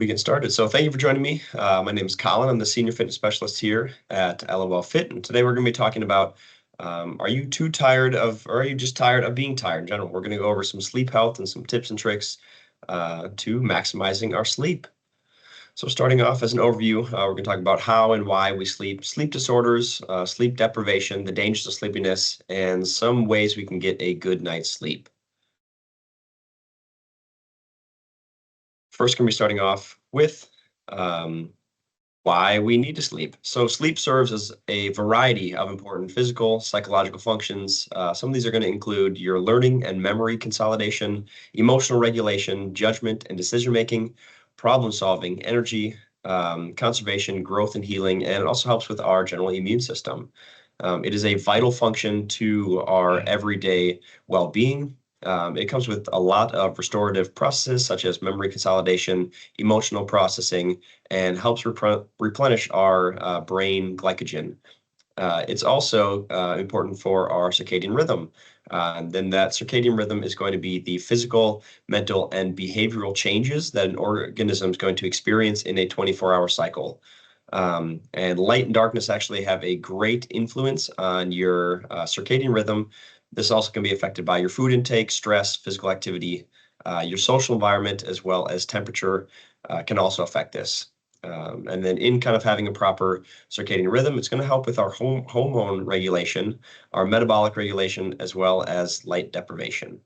We get started. So thank you for joining me. My name is Colin. I'm the Senior Fitness Specialist here at LOL Fit. And today we're going to be talking about, are you too tired of, or are you just tired of being tired in general? We're going to go over some sleep health and some tips and tricks to maximizing our sleep. So starting off as an overview, we're going to talk about how and why we sleep, sleep disorders, sleep deprivation, the dangers of sleepiness, and some ways we can get a good night's sleep. First, going to be starting off with why we need to sleep. So sleep serves as a variety of important physical, psychological functions. Some of these are going to include your learning and memory consolidation, emotional regulation, judgment and decision-making, problem solving, energy, conservation, growth and healing, and it also helps with our general immune system. It is a vital function to our everyday well-being. It comes with a lot of restorative processes such as memory consolidation, emotional processing, and helps replenish our brain glycogen. It's also important for our circadian rhythm. Then that circadian rhythm is going to be the physical, mental, and behavioral changes that an organism is going to experience in a 24-hour cycle. And light and darkness actually have a great influence on your circadian rhythm. This also can be affected by your food intake, stress, physical activity, your social environment, as well as temperature can also affect this. And then in kind of having a proper circadian rhythm, it's going to help with our hormone regulation, our metabolic regulation, as well as light deprivation.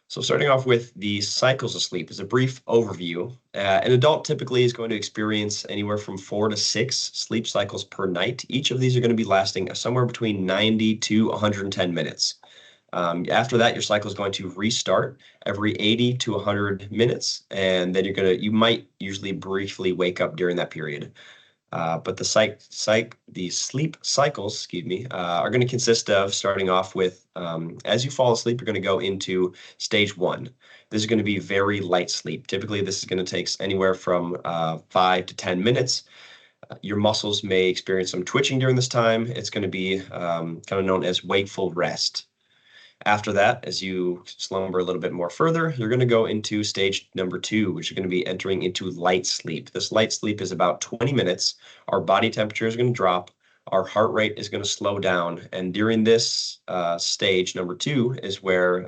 So starting off with the cycles of sleep is a brief overview. An adult typically is going to experience anywhere from 4 to 6 sleep cycles per night. Each of these are going to be lasting somewhere between 90 to 110 minutes. After that, your cycle is going to restart every 80 to 100 minutes, and then you might usually briefly wake up during that period. But the sleep cycles, are going to consist of starting off with, as you fall asleep, you're going to go into stage 1. This is going to be very light sleep. Typically, this is going to take anywhere from 5 to 10 minutes. Your muscles may experience some twitching during this time. It's going to be kind of known as wakeful rest. After that, as you slumber a little bit more further, you're going to go into stage number 2, which is going to be entering into light sleep. This light sleep is about 20 minutes. Our body temperature is going to drop. Our heart rate is going to slow down. And during this stage, number 2, is where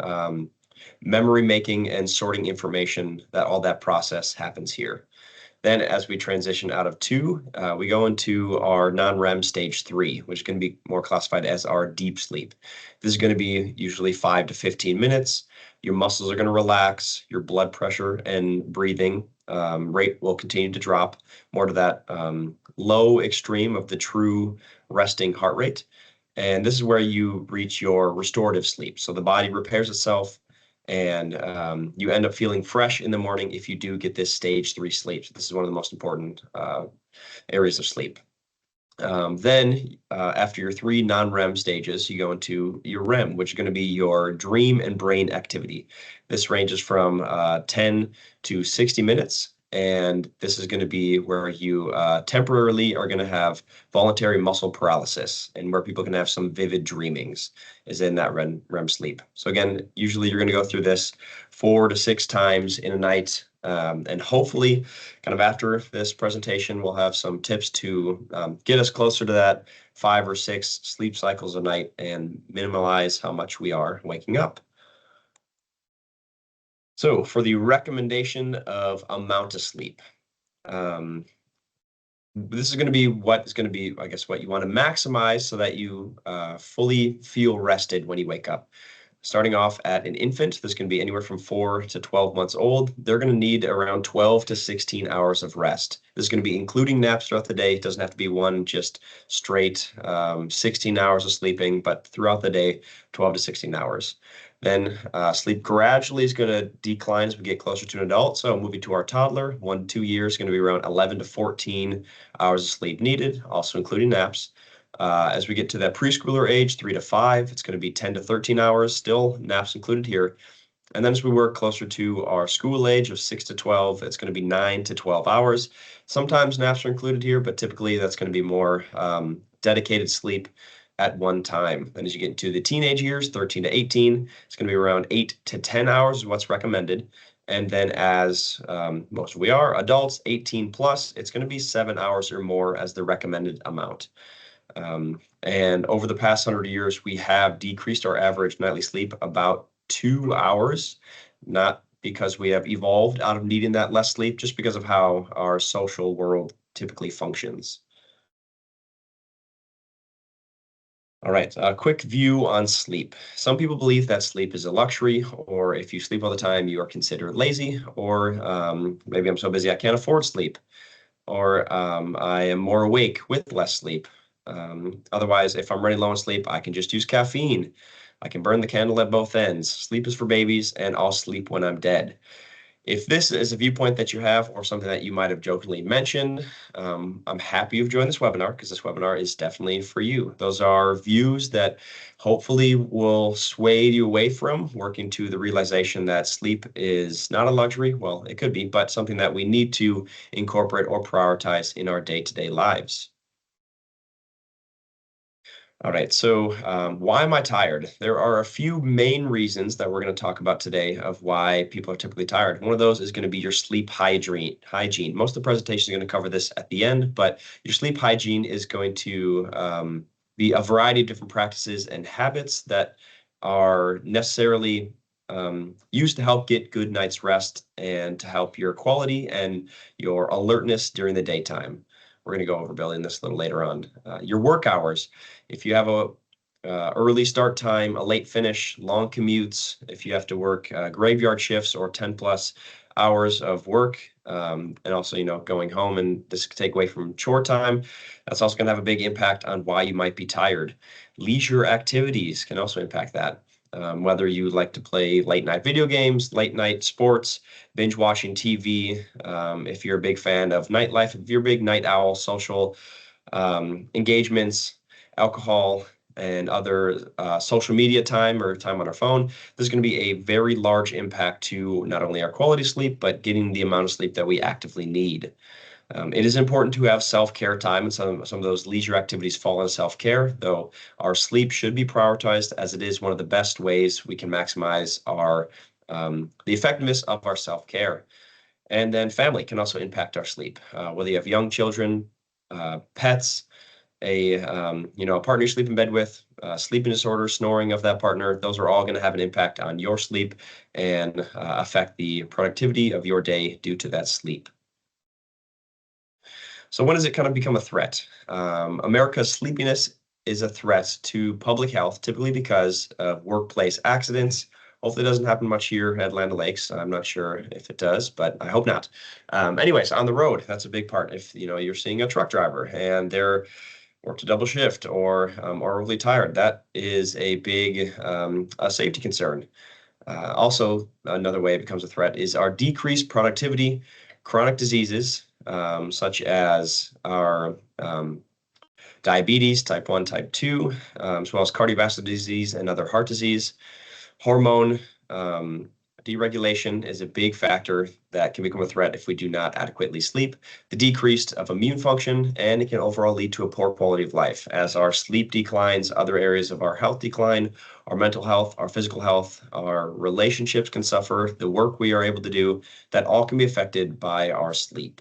memory making and sorting information, all that process happens here. Then as we transition out of 2, we go into our non-REM stage 3, which is going to be more classified as our deep sleep. This is going to be usually 5 to 15 minutes. Your muscles are going to relax, your blood pressure and breathing rate will continue to drop more to that low extreme of the true resting heart rate. And this is where you reach your restorative sleep. So the body repairs itself, and you end up feeling fresh in the morning if you do get this stage 3 sleep. So this is one of the most important areas of sleep. Then after your 3 non-REM stages, you go into your REM, which is going to be your dream and brain activity. This ranges from 10 to 60 minutes. And this is going to be where you temporarily are going to have voluntary muscle paralysis, and where people can have some vivid dreamings is in that REM sleep. So again, usually you're going to go through this 4 to 6 times in a night. And hopefully, kind of after this presentation, we'll have some tips to get us closer to that 5 or 6 sleep cycles a night and minimize how much we are waking up. So for the recommendation of amount of sleep, this is going to be what you want to maximize so that you fully feel rested when you wake up. Starting off at an infant, this can be anywhere from 4 to 12 months old. They're going to need around 12 to 16 hours of rest. This is going to be including naps throughout the day. It doesn't have to be one just straight 16 hours of sleeping, but throughout the day, 12 to 16 hours. Then sleep gradually is going to decline as we get closer to an adult. So moving to our toddler, 1 to 2 years, going to be around 11 to 14 hours of sleep needed, also including naps. As we get to that preschooler age, 3 to 5, it's going to be 10 to 13 hours, still naps included here. And then as we work closer to our school age of 6 to 12, it's going to be 9 to 12 hours. Sometimes naps are included here, but typically that's going to be more dedicated sleep at one time. And as you get into the teenage years, 13 to 18, it's going to be around 8 to 10 hours is what's recommended. And then as most we are adults, 18 plus, it's going to be 7 hours or more as the recommended amount. And over the past 100 years, we have decreased our average nightly sleep about 2 hours, not because we have evolved out of needing that less sleep, just because of how our social world typically functions. All right, a quick view on sleep. Some people believe that sleep is a luxury, or if you sleep all the time, you are considered lazy, or maybe I'm so busy I can't afford sleep, or I am more awake with less sleep. Otherwise, if I'm running low on sleep, I can just use caffeine. I can burn the candle at both ends. Sleep is for babies, and I'll sleep when I'm dead. If this is a viewpoint that you have or something that you might have jokingly mentioned, I'm happy you've joined this webinar because this webinar is definitely for you. Those are views that hopefully will sway you away from working to the realization that sleep is not a luxury. Well, it could be, but something that we need to incorporate or prioritize in our day-to-day lives. All right, so why am I tired? There are a few main reasons that we're going to talk about today of why people are typically tired. One of those is going to be your sleep hygiene. Most of the presentation is going to cover this at the end, but your sleep hygiene is going to be a variety of different practices and habits that are necessarily used to help get good night's rest and to help your quality and your alertness during the daytime. We're going to go over building this a little later on. Your work hours. If you have a early start time, a late finish, long commutes, if you have to work graveyard shifts or 10 plus hours of work, and also, going home and this could take away from chore time, that's also going to have a big impact on why you might be tired. Leisure activities can also impact that. Whether you like to play late night video games, late night sports, binge watching TV, if you're a big fan of nightlife, if you're a big night owl, social engagements, alcohol, and other social media time or time on our phone, there's going to be a very large impact to not only our quality sleep, but getting the amount of sleep that we actively need. It is important to have self-care time, and some of those leisure activities fall into self-care, though our sleep should be prioritized as it is one of the best ways we can maximize our the effectiveness of our self-care. And then family can also impact our sleep. Whether you have young children, pets, a partner you sleep in bed with, sleeping disorder, snoring of that partner, those are all going to have an impact on your sleep and affect the productivity of your day due to that sleep. So when does it kind of become a threat? America's sleepiness is a threat to public health, typically because of workplace accidents. Hopefully it doesn't happen much here at Land O'Lakes. I'm not sure if it does, but I hope not. Anyways, on the road, that's a big part. If you're seeing a truck driver and they're worked a double shift or are really tired, that is a big a safety concern. Also, another way it becomes a threat is our decreased productivity, chronic diseases, such as our diabetes, type 1, type 2, as well as cardiovascular disease and other heart disease. Hormone deregulation is a big factor that can become a threat if we do not adequately sleep. The decrease of immune function, and it can overall lead to a poor quality of life. As our sleep declines, other areas of our health decline, our mental health, our physical health, our relationships can suffer, the work we are able to do, that all can be affected by our sleep.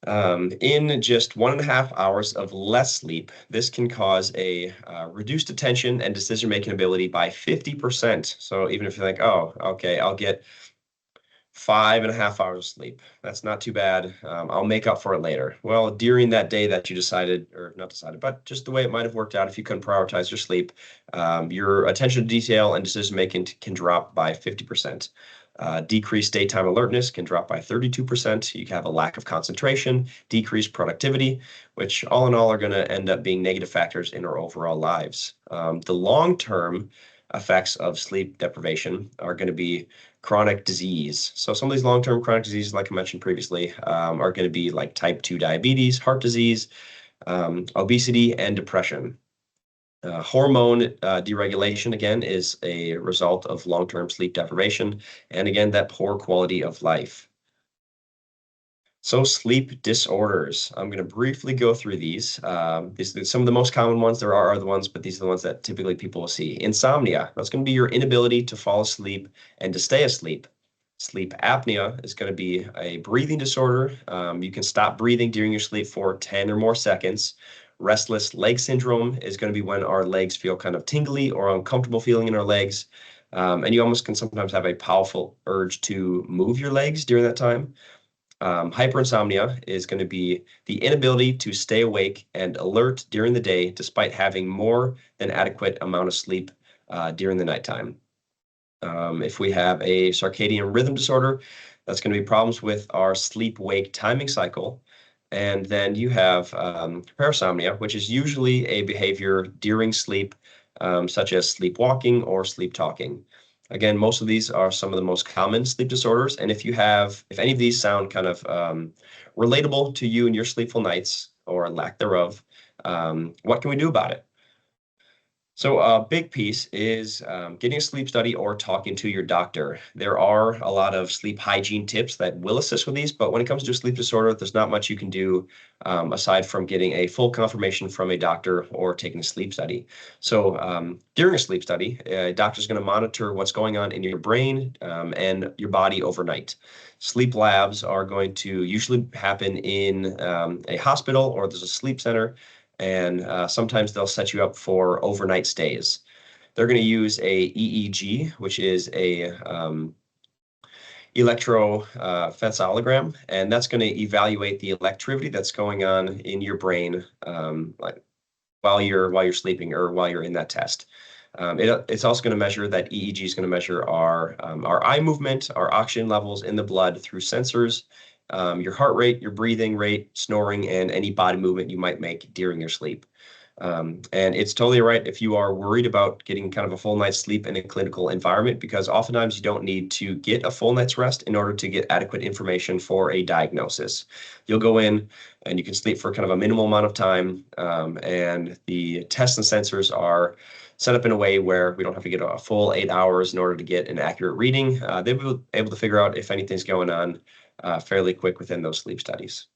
In just 1.5 hours of less sleep, this can cause a reduced attention and decision-making ability by 50%. So even if you're like, oh, okay, I'll get 5.5 hours of sleep. That's not too bad. I'll make up for it later. Well, during that day that you decided, or not decided, but just the way it might have worked out, if you couldn't prioritize your sleep, your attention to detail and decision-making can drop by 50%. Decreased daytime alertness can drop by 32%. You can have a lack of concentration, decreased productivity, which all in all are going to end up being negative factors in our overall lives. The long-term effects of sleep deprivation are going to be chronic disease. So some of these long-term chronic diseases, like I mentioned previously, are going to be like type 2 diabetes, heart disease, obesity, and depression. Hormone deregulation, again, is a result of long-term sleep deprivation, and again, that poor quality of life. So sleep disorders. I'm going to briefly go through these. These are some of the most common ones. There are other ones, but these are the ones that typically people will see. Insomnia. That's going to be your inability to fall asleep and to stay asleep. Sleep apnea is going to be a breathing disorder. You can stop breathing during your sleep for 10 or more seconds. Restless leg syndrome is going to be when our legs feel kind of tingly or uncomfortable feeling in our legs. And you almost can sometimes have a powerful urge to move your legs during that time. Hyperinsomnia is going to be the inability to stay awake and alert during the day despite having more than adequate amount of sleep during the nighttime. If we have a circadian rhythm disorder, that's going to be problems with our sleep-wake timing cycle. And then you have parasomnia, which is usually a behavior during sleep, such as sleepwalking or sleep talking. Again, most of these are some of the most common sleep disorders. And if any of these sound kind of relatable to you in your sleepful nights or lack thereof, what can we do about it? So a big piece is getting a sleep study or talking to your doctor. There are a lot of sleep hygiene tips that will assist with these, but when it comes to a sleep disorder, there's not much you can do aside from getting a full confirmation from a doctor or taking a sleep study. So during a sleep study, a doctor's going to monitor what's going on in your brain and your body overnight. Sleep labs are going to usually happen in a hospital or there's a sleep center, and sometimes they'll set you up for overnight stays. They're going to use a EEG, which is a electrophensonogram, and that's going to evaluate the electricity that's going on in your brain like while you're sleeping or while you're in that test. It's also going to measure that EEG is going to measure our eye movement, our oxygen levels in the blood through sensors, your heart rate, your breathing rate, snoring, and any body movement you might make during your sleep. And it's totally right if you are worried about getting kind of a full night's sleep in a clinical environment, because oftentimes you don't need to get a full night's rest in order to get adequate information for a diagnosis. You'll go in and you can sleep for kind of a minimal amount of time, and the tests and sensors are set up in a way where we don't have to get a full 8 hours in order to get an accurate reading. They'll be able to figure out if anything's going on fairly quick within those sleep studies.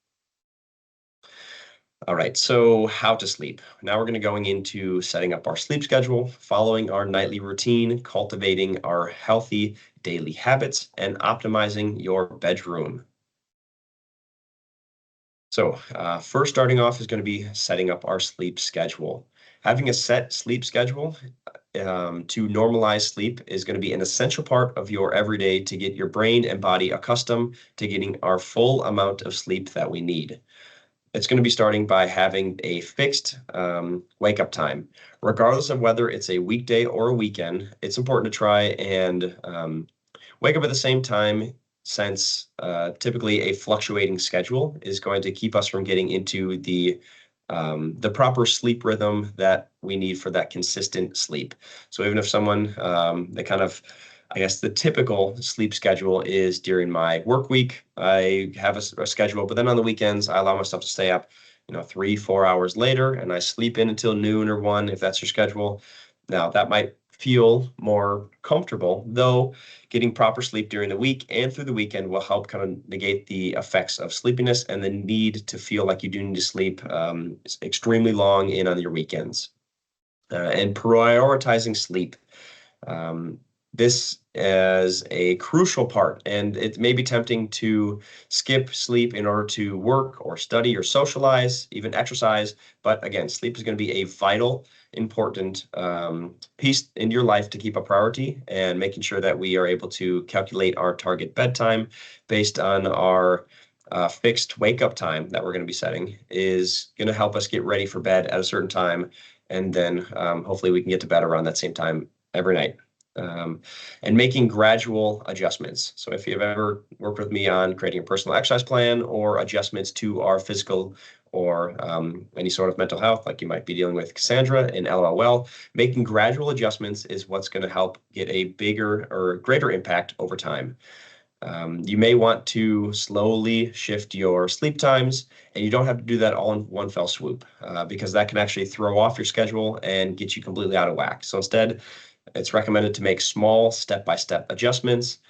All right, so how to sleep. Now we're going to going into setting up our sleep schedule, following our nightly routine, cultivating our healthy daily habits, and optimizing your bedroom. So first starting off is going to be setting up our sleep schedule. Having a set sleep schedule to normalize sleep is going to be an essential part of your everyday to get your brain and body accustomed to getting our full amount of sleep that we need. It's going to be starting by having a fixed wake up time. Regardless of whether it's a weekday or a weekend, it's important to try and wake up at the same time, since typically a fluctuating schedule is going to keep us from getting into the proper sleep rhythm that we need for that consistent sleep. So even if someone, they kind of, I guess the typical sleep schedule is during my work week, I have a schedule, but then on the weekends, I allow myself to stay up, 3-4 hours later, and I sleep in until noon or 1, if that's your schedule. Now, that might feel more comfortable, though getting proper sleep during the week and through the weekend will help kind of negate the effects of sleepiness and the need to feel like you do need to sleep extremely long in on your weekends. And prioritizing sleep. This is a crucial part, and it may be tempting to skip sleep in order to work or study or socialize, even exercise. But again, sleep is going to be a vital, important piece in your life to keep a priority, and making sure that we are able to calculate our target bedtime based on our fixed wake up time that we're going to be setting is going to help us get ready for bed at a certain time. And then hopefully we can get to bed around that same time every night. And making gradual adjustments. So if you've ever worked with me on creating a personal exercise plan or adjustments to our physical or any sort of mental health, like you might be dealing with Cassandra in LOL, making gradual adjustments is what's going to help get a bigger or greater impact over time. You may want to slowly shift your sleep times, and you don't have to do that all in one fell swoop, because that can actually throw off your schedule and get you completely out of whack. So instead, it's recommended to make small step-by-step adjustments.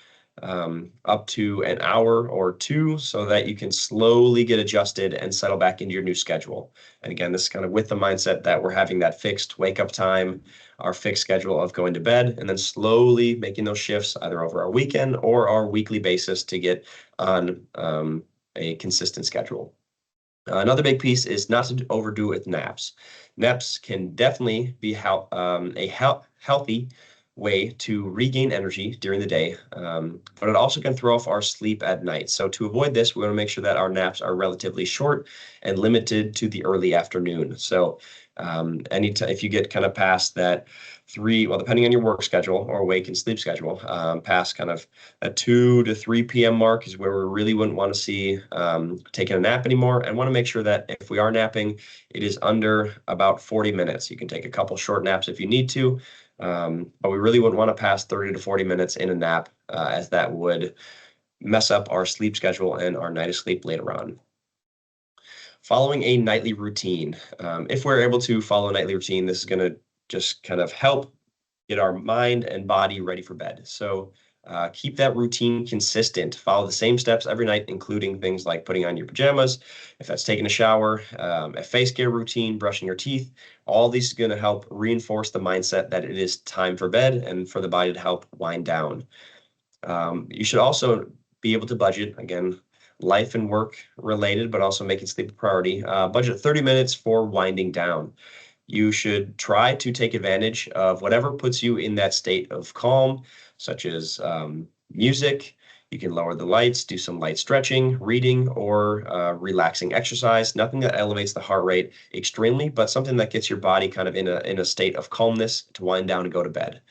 up to an hour or two so that you can slowly get adjusted and settle back into your new schedule. And again, this is kind of with the mindset that we're having that fixed wake up time, our fixed schedule of going to bed, and then slowly making those shifts either over our weekend or our weekly basis to get on a consistent schedule. Another big piece is not to overdo it with naps. Naps can definitely be healthy way to regain energy during the day, but it also can throw off our sleep at night. So to avoid this, we want to make sure that our naps are relatively short and limited to the early afternoon. So if you get kind of past that depending on your work schedule or wake and sleep schedule, past kind of a 2 to 3 p.m. mark is where we really wouldn't want to see taking a nap anymore, and want to make sure that if we are napping, it is under about 40 minutes. You can take a couple short naps if you need to, but we really wouldn't want to pass 30 to 40 minutes in a nap, as that would mess up our sleep schedule and our night of sleep later on. Following a nightly routine. If we're able to follow a nightly routine, this is going to just kind of help get our mind and body ready for bed. So keep that routine consistent. Follow the same steps every night, including things like putting on your pajamas, if that's taking a shower, a face care routine, brushing your teeth. All these are going to help reinforce the mindset that it is time for bed and for the body to help wind down. You should also be able to budget, again, life and work related, but also making sleep a priority. Budget 30 minutes for winding down. You should try to take advantage of whatever puts you in that state of calm, such as music. You can lower the lights, do some light stretching, reading, or relaxing exercise. Nothing that elevates the heart rate extremely, but something that gets your body kind of in a state of calmness to wind down and go to bed.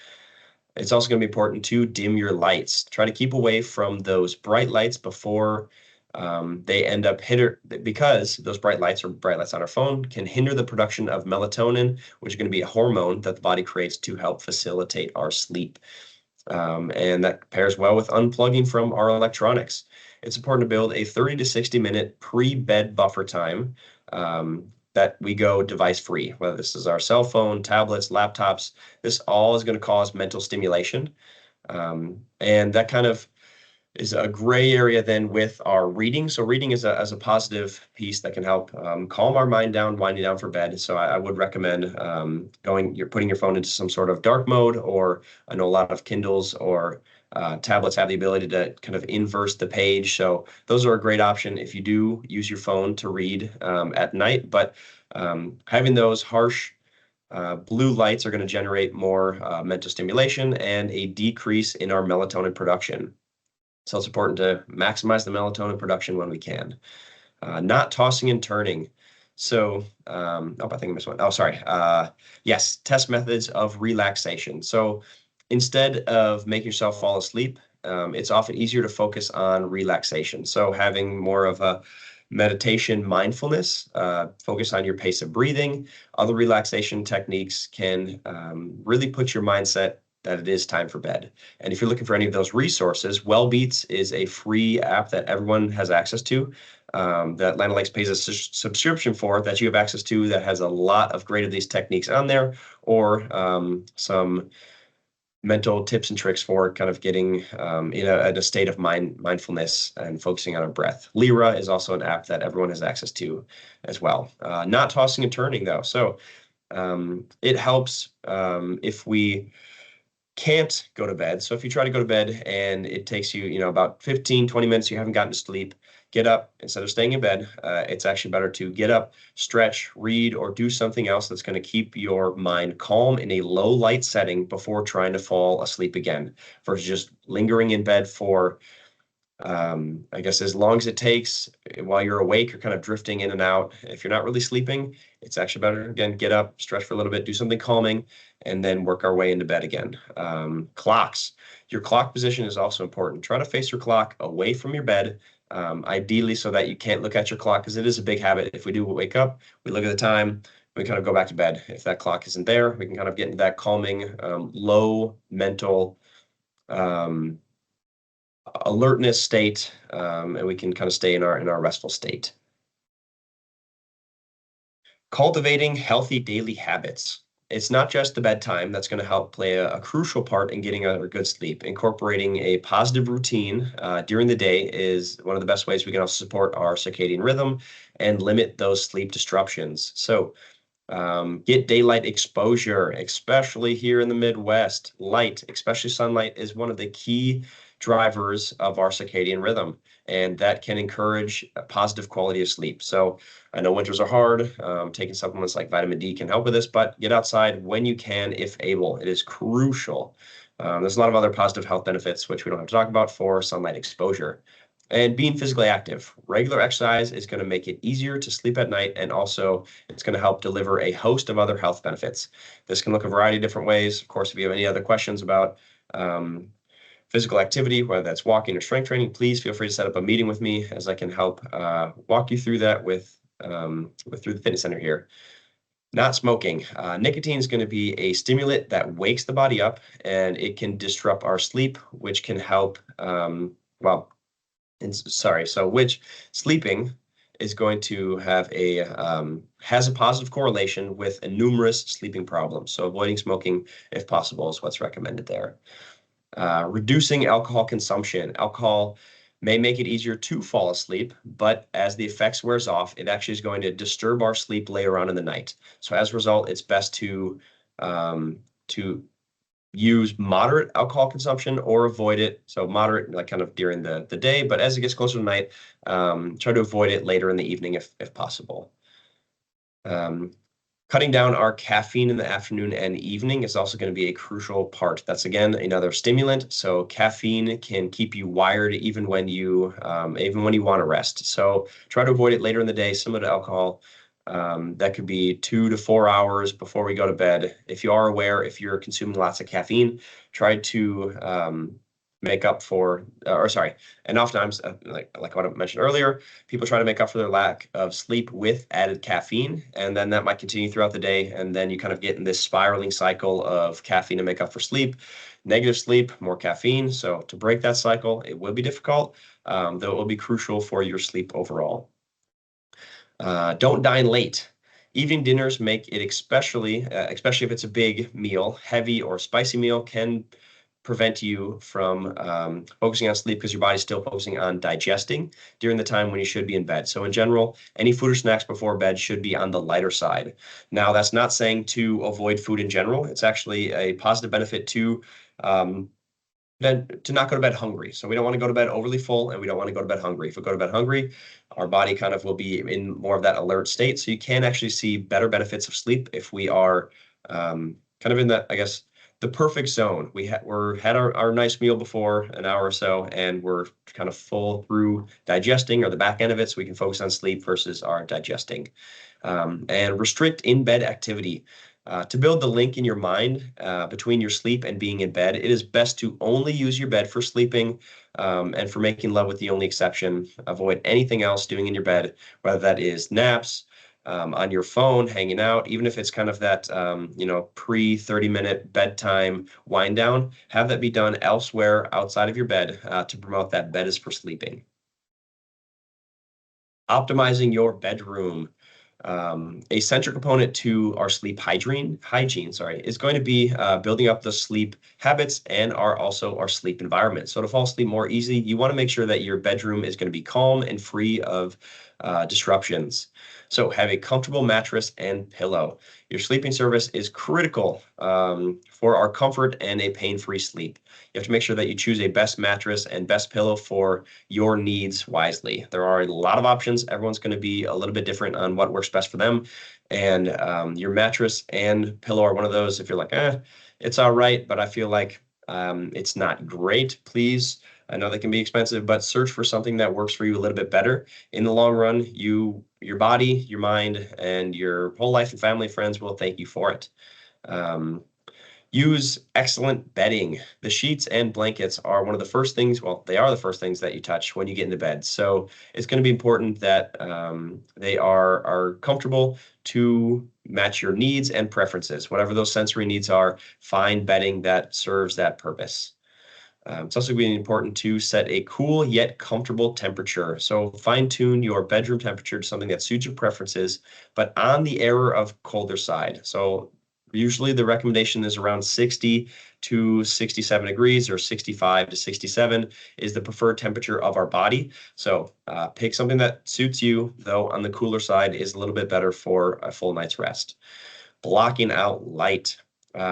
It's also going to be important to dim your lights. Try to keep away from those bright lights before they end up because those bright lights or bright lights on our phone can hinder the production of melatonin, which is going to be a hormone that the body creates to help facilitate our sleep. And that pairs well with unplugging from our electronics. It's important to build a 30 to 60 minute pre-bed buffer time that we go device free, whether this is our cell phone, tablets, laptops. This all is going to cause mental stimulation. And that kind of is a gray area then with our reading. So reading is a positive piece that can help calm our mind down, winding down for bed. So I would recommend you're putting your phone into some sort of dark mode, or I know a lot of Kindles or tablets have the ability to kind of inverse the page. So those are a great option if you do use your phone to read at night. But having those harsh blue lights are going to generate more mental stimulation and a decrease in our melatonin production. So it's important to maximize the melatonin production when we can. Not tossing and turning. So, I think I missed one. Oh, sorry. Yes, test methods of relaxation. So instead of making yourself fall asleep, it's often easier to focus on relaxation. So having more of a meditation mindfulness, focus on your pace of breathing. Other relaxation techniques can really put your mindset that it is time for bed. And if you're looking for any of those resources, Wellbeats is a free app that everyone has access to, that Land O'Lakes pays a subscription for, that you have access to, that has a lot of great of these techniques on there, or some mental tips and tricks for kind of getting in a state of mindfulness and focusing on our breath. Lyra is also an app that everyone has access to as well. Not tossing and turning though. So it helps if we can't go to bed. So if you try to go to bed and it takes you, about 15, 20 minutes, you haven't gotten to sleep, get up. Instead of staying in bed, it's actually better to get up, stretch, read, or do something else that's going to keep your mind calm in a low light setting before trying to fall asleep again, versus just lingering in bed for, I guess, as long as it takes. While you're awake, you're kind of drifting in and out. If you're not really sleeping, it's actually better, again, get up, stretch for a little bit, do something calming, and then work our way into bed again. Clocks. Your clock position is also important. Try to face your clock away from your bed, ideally so that you can't look at your clock, because it is a big habit. If we do wake up, we look at the time, we kind of go back to bed. If that clock isn't there, we can kind of get into that calming, low mental alertness state, and we can kind of stay in our restful state. Cultivating healthy daily habits. it's not just the bedtime that's going to help play a crucial part in getting a good sleep. Incorporating a positive routine during the day is one of the best ways we can also support our circadian rhythm and limit those sleep disruptions. So get daylight exposure, especially here in the Midwest. Light, especially sunlight, is one of the key drivers of our circadian rhythm, and that can encourage a positive quality of sleep. So I know winters are hard. Taking supplements like vitamin D can help with this, but get outside when you can, if able. It is crucial. There's a lot of other positive health benefits, which we don't have to talk about, for sunlight exposure. And being physically active. Regular exercise is going to make it easier to sleep at night, and also it's going to help deliver a host of other health benefits. This can look a variety of different ways. Of course, if you have any other questions about physical activity, whether that's walking or strength training, please feel free to set up a meeting with me, as I can help walk you through that through the fitness center here. Not smoking. Nicotine is going to be a stimulant that wakes the body up, and it can disrupt our sleep, which can help, which sleeping is going to have has a positive correlation with numerous sleeping problems. So avoiding smoking, if possible, is what's recommended there. Reducing alcohol consumption. Alcohol may make it easier to fall asleep, but as the effects wears off, it actually is going to disturb our sleep later on in the night. So as a result, it's best to use moderate alcohol consumption or avoid it. So moderate, like kind of during the day, but as it gets closer to night, try to avoid it later in the evening if possible. Cutting down our caffeine in the afternoon and evening is also going to be a crucial part. That's, again, another stimulant. So caffeine can keep you wired even when you want to rest. So try to avoid it later in the day, similar to alcohol. That could be 2 to 4 hours before we go to bed. If you are aware, if you're consuming lots of caffeine, try to make up for, and oftentimes, like what I mentioned earlier, people try to make up for their lack of sleep with added caffeine, and then that might continue throughout the day, and then you kind of get in this spiraling cycle of caffeine to make up for sleep, negative sleep, more caffeine. So to break that cycle, it will be difficult, though it will be crucial for your sleep overall. Don't dine late. Evening dinners make it especially if it's a big meal, heavy or spicy meal, can prevent you from focusing on sleep because your body's still focusing on digesting during the time when you should be in bed. So in general, any food or snacks before bed should be on the lighter side. Now, that's not saying to avoid food in general. It's actually a positive benefit to not go to bed hungry. So we don't want to go to bed overly full, and we don't want to go to bed hungry. If we go to bed hungry, our body kind of will be in more of that alert state. So you can actually see better benefits of sleep if we are kind of in that, I guess, the perfect zone. We're had our nice meal before an hour or so, and we're kind of full through digesting, or the back end of it, so we can focus on sleep versus our digesting. And restrict in-bed activity. To build the link in your mind between your sleep and being in bed, it is best to only use your bed for sleeping, and for making love with the only exception. Avoid anything else doing in your bed, whether that is naps, on your phone, hanging out, even if it's kind of that, pre 30-minute bedtime wind down, have that be done elsewhere outside of your bed to promote that bed is for sleeping. Optimizing your bedroom. A central component to our sleep hygiene, is going to be building up the sleep habits and also our sleep environment. So to fall asleep more easily, you want to make sure that your bedroom is going to be calm and free of disruptions. So have a comfortable mattress and pillow. Your sleeping service is critical for our comfort and a pain-free sleep. You have to make sure that you choose a best mattress and best pillow for your needs wisely. There are a lot of options. Everyone's going to be a little bit different on what works best for them. And your mattress and pillow are one of those. If you're like, it's all right, but I feel like it's not great, please. I know they can be expensive, but search for something that works for you a little bit better. In the long run, your body, your mind, and your whole life and family, friends will thank you for it. Use excellent bedding. The sheets and blankets are one of the first things, they are the first things that you touch when you get into bed. So it's going to be important that they are comfortable to match your needs and preferences. Whatever those sensory needs are, find bedding that serves that purpose. It's also going to be important to set a cool yet comfortable temperature. So fine-tune your bedroom temperature to something that suits your preferences, but on the error of colder side. So Usually the recommendation is around 60 to 67 degrees, or 65 to 67 is the preferred temperature of our body. So pick something that suits you, though on the cooler side is a little bit better for a full night's rest. Blocking out light.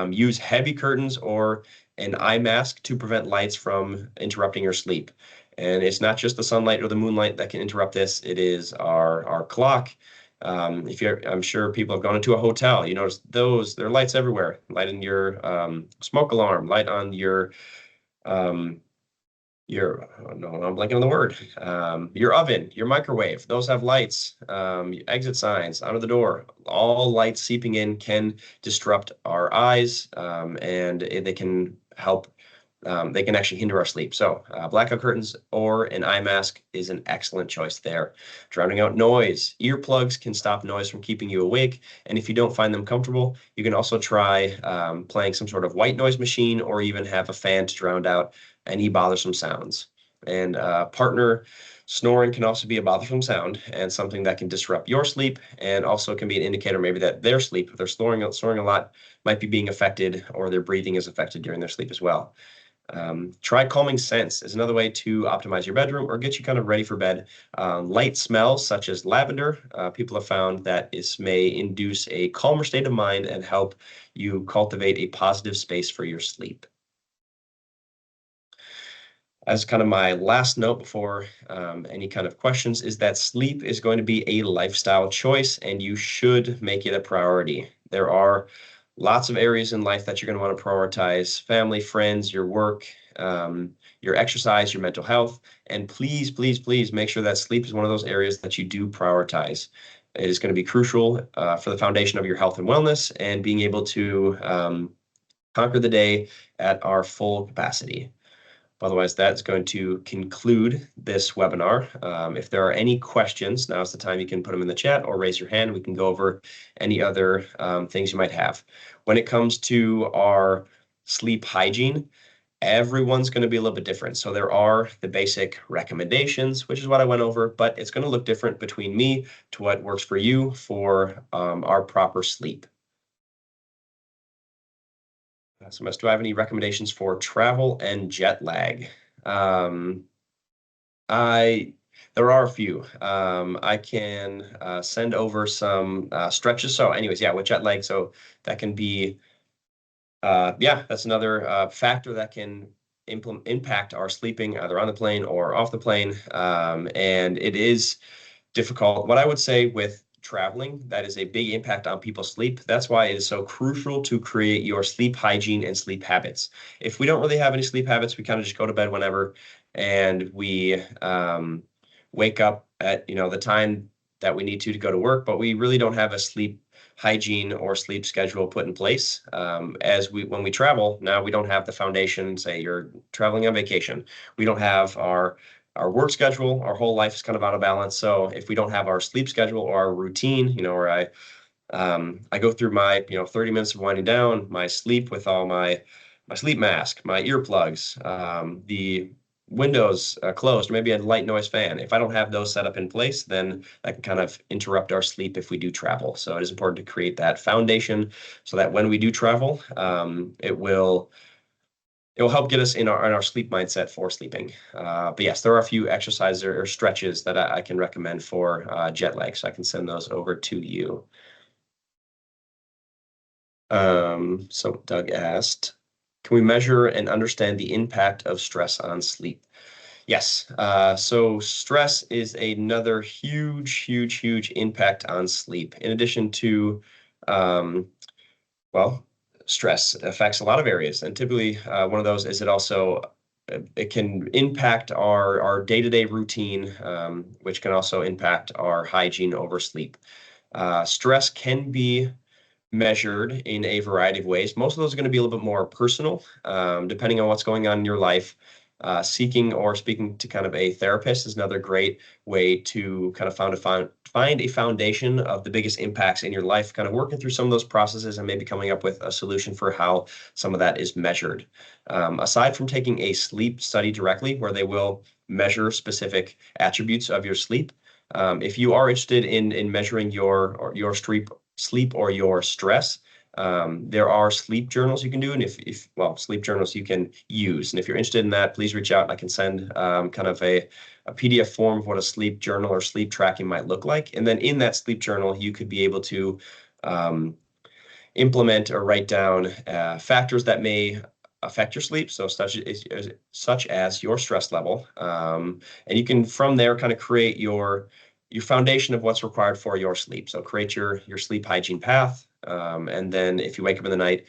Use heavy curtains or an eye mask to prevent lights from interrupting your sleep. And it's not just the sunlight or the moonlight that can interrupt this. It is our clock. I'm sure people have gone into a hotel. You notice there are lights everywhere. Light on your smoke alarm, light on oh no, I'm blanking on the word. Your oven, your microwave, those have lights. Exit signs out of the door, all lights seeping in can disrupt our eyes, and they can help. They can actually hinder our sleep. So blackout curtains or an eye mask is an excellent choice there. Drowning out noise. Earplugs can stop noise from keeping you awake. And if you don't find them comfortable, you can also try playing some sort of white noise machine, or even have a fan to drown out any bothersome sounds. And partner snoring can also be a bothersome sound and something that can disrupt your sleep, and also can be an indicator maybe that their sleep, if they're snoring a lot, might be being affected, or their breathing is affected during their sleep as well. Try calming scents is another way to optimize your bedroom or get you kind of ready for bed. Light smells such as lavender, people have found that this may induce a calmer state of mind and help you cultivate a positive space for your sleep. As kind of my last note before any kind of questions, is that sleep is going to be a lifestyle choice, and you should make it a priority. There are lots of areas in life that you're going to want to prioritize: family, friends, your work, your exercise, your mental health. And please, please, please make sure that sleep is one of those areas that you do prioritize. It is going to be crucial for the foundation of your health and wellness, and being able to conquer the day at our full capacity. Otherwise, that's going to conclude this webinar. If there are any questions, now's the time you can put them in the chat or raise your hand. We can go over any other things you might have. When it comes to our sleep hygiene, everyone's going to be a little bit different. So there are the basic recommendations, which is what I went over, but it's going to look different between me to what works for you for our proper sleep. So, do I have any recommendations for travel and jet lag? There are a few. I can send over some stretches. So anyways, yeah, with jet lag, so that can be, that's another factor that can impact our sleeping either on the plane or off the plane. And it is difficult. What I would say with traveling, that is a big impact on people's sleep. That's why it is so crucial to create your sleep hygiene and sleep habits. If we don't really have any sleep habits, we kind of just go to bed whenever, and we wake up at the time that we need to go to work, but we really don't have a sleep hygiene or sleep schedule put in place. When we travel, now we don't have the foundation. Say you're traveling on vacation, we don't have our work schedule. Our whole life is kind of out of balance. So if we don't have our sleep schedule or our routine, where I go through my 30 minutes of winding down, my sleep with all my sleep mask, my earplugs, the windows closed, maybe a light noise fan. If I don't have those set up in place, then that can kind of interrupt our sleep if we do travel. So it is important to create that foundation so that when we do travel, it will help get us in our sleep mindset for sleeping. But yes, there are a few exercises or stretches that I can recommend for jet lag, so I can send those over to you. So Doug asked, can we measure and understand the impact of stress on sleep? Yes. So stress is another huge impact on sleep. In addition to, stress affects a lot of areas, and typically one of those is it can impact our day-to-day routine, which can also impact our hygiene over sleep. Stress can be measured in a variety of ways. Most of those are going to be a little bit more personal, depending on what's going on in your life. Seeking or speaking to kind of a therapist is another great way to kind of find a foundation of the biggest impacts in your life, kind of working through some of those processes and maybe coming up with a solution for how some of that is measured. Aside from taking a sleep study directly, where they will measure specific attributes of your sleep, if you are interested in measuring your sleep or your stress, There are sleep journals you can do, and well, sleep journals you can use. And if you're interested in that, please reach out and I can send kind of a PDF form of what a sleep journal or sleep tracking might look like. And then in that sleep journal, you could be able to implement or write down factors that may affect your sleep, so such as your stress level, and you can from there kind of create your foundation of what's required for your sleep. So create your sleep hygiene path, and then if you wake up in the night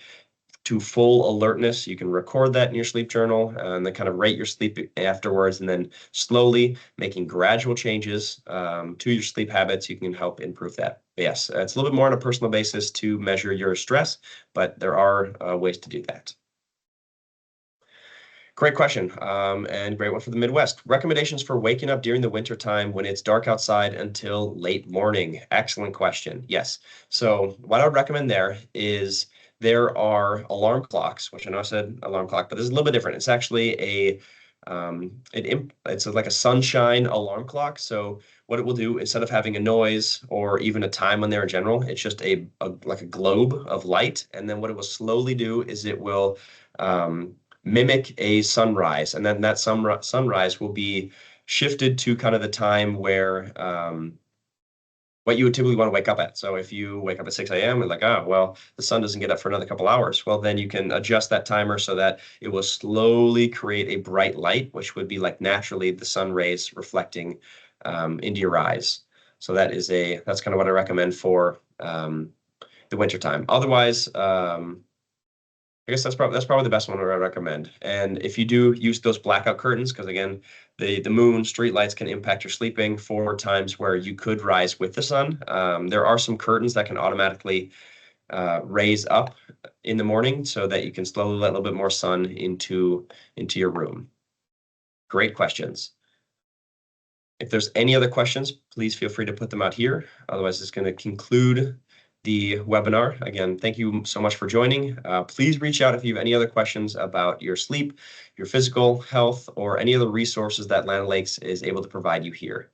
to full alertness, you can record that in your sleep journal and then kind of rate your sleep afterwards, and then slowly making gradual changes to your sleep habits, you can help improve that. But yes, it's a little bit more on a personal basis to measure your stress, but there are ways to do that. Great question, and great one for the Midwest. Recommendations for waking up during the winter time when it's dark outside until late morning. Excellent question. Yes. So what I would recommend there is there are alarm clocks, which I know I said alarm clock, but this is a little bit different. It's actually it's like a sunshine alarm clock. So what it will do, instead of having a noise or even a time on there in general, it's just like a globe of light. And then what it will slowly do is it will mimic a sunrise, and then that sunrise will be shifted to kind of the time where what you would typically want to wake up at. So if you wake up at 6 a.m. and like, oh, well, the sun doesn't get up for another couple hours. Well, then you can adjust that timer so that it will slowly create a bright light, which would be like naturally the sun rays reflecting into your eyes. So that's kind of what I recommend for the winter time. Otherwise, I guess that's probably the best one I recommend. And if you do use those blackout curtains, because again, the moon, street lights can impact your sleeping for times where you could rise with the sun. There are some curtains that can automatically raise up in the morning so that you can slowly let a little bit more sun into your room. Great questions. If there's any other questions, please feel free to put them out here. Otherwise, it's going to conclude the webinar. Again, thank you so much for joining. Please reach out if you have any other questions about your sleep, your physical health, or any other resources that Land O'Lakes is able to provide you here.